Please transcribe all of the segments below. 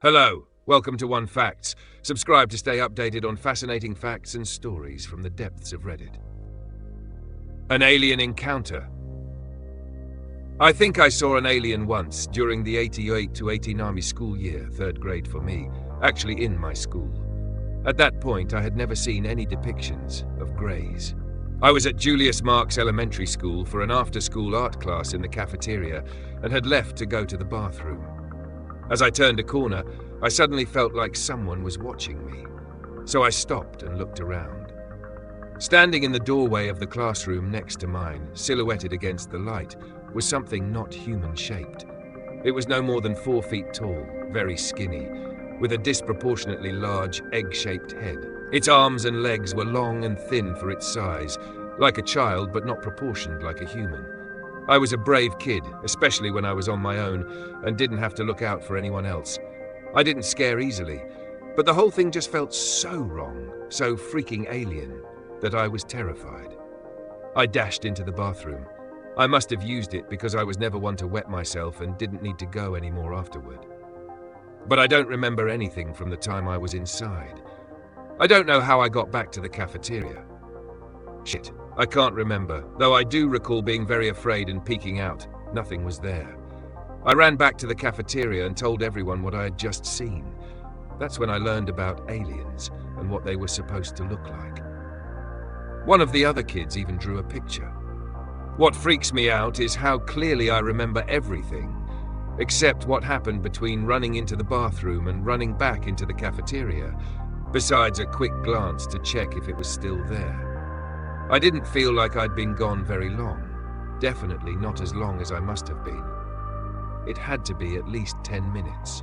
Hello, welcome to One Facts. Subscribe to stay updated on fascinating facts and stories from the depths of Reddit. An alien encounter. I think I saw an alien once during the 88 to 89 school year, 3rd grade for me, actually in my school. At that point, I had never seen any depictions of greys. I was at Julius Marks Elementary School for an after-school art class in the cafeteria and had left to go to the bathroom. As I turned a corner, I suddenly felt like someone was watching me, so I stopped and looked around. Standing in the doorway of the classroom next to mine, silhouetted against the light, was something not human-shaped. It was no more than 4 feet tall, very skinny, with a disproportionately large, egg-shaped head. Its arms and legs were long and thin for its size, like a child but not proportioned like a human. I was a brave kid, especially when I was on my own and didn't have to look out for anyone else. I didn't scare easily, but the whole thing just felt so wrong, so freaking alien, that I was terrified. I dashed into the bathroom. I must have used it because I was never one to wet myself and didn't need to go anymore afterward. But I don't remember anything from the time I was inside. I don't know how I got back to the cafeteria. Shit, I can't remember, though I do recall being very afraid and peeking out. Nothing was there. I ran back to the cafeteria and told everyone what I had just seen. That's when I learned about aliens and what they were supposed to look like. One of the other kids even drew a picture. What freaks me out is how clearly I remember everything, except what happened between running into the bathroom and running back into the cafeteria, besides a quick glance to check if it was still there. I didn't feel like I'd been gone very long, definitely not as long as I must have been. It had to be at least 10 minutes.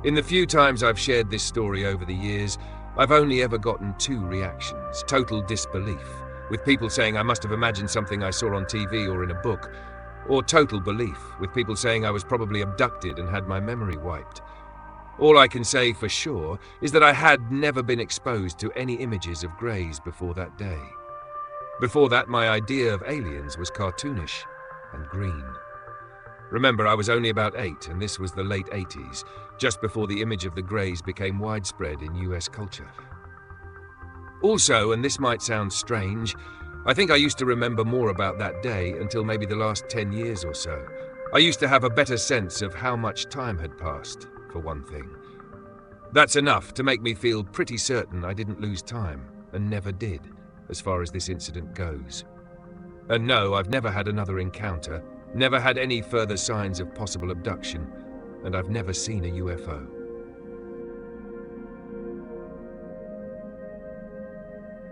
In the few times I've shared this story over the years, I've only ever gotten 2 reactions: total disbelief, with people saying I must have imagined something I saw on TV or in a book, or total belief, with people saying I was probably abducted and had my memory wiped. All I can say for sure is that I had never been exposed to any images of greys before that day. Before that, my idea of aliens was cartoonish and green. Remember, I was only about 8, and this was the late 80s, just before the image of the greys became widespread in US culture. Also, and this might sound strange, I think I used to remember more about that day until maybe the last 10 years or so. I used to have a better sense of how much time had passed, for one thing. That's enough to make me feel pretty certain I didn't lose time, and never did, as far as this incident goes. And no, I've never had another encounter, never had any further signs of possible abduction, and I've never seen a UFO.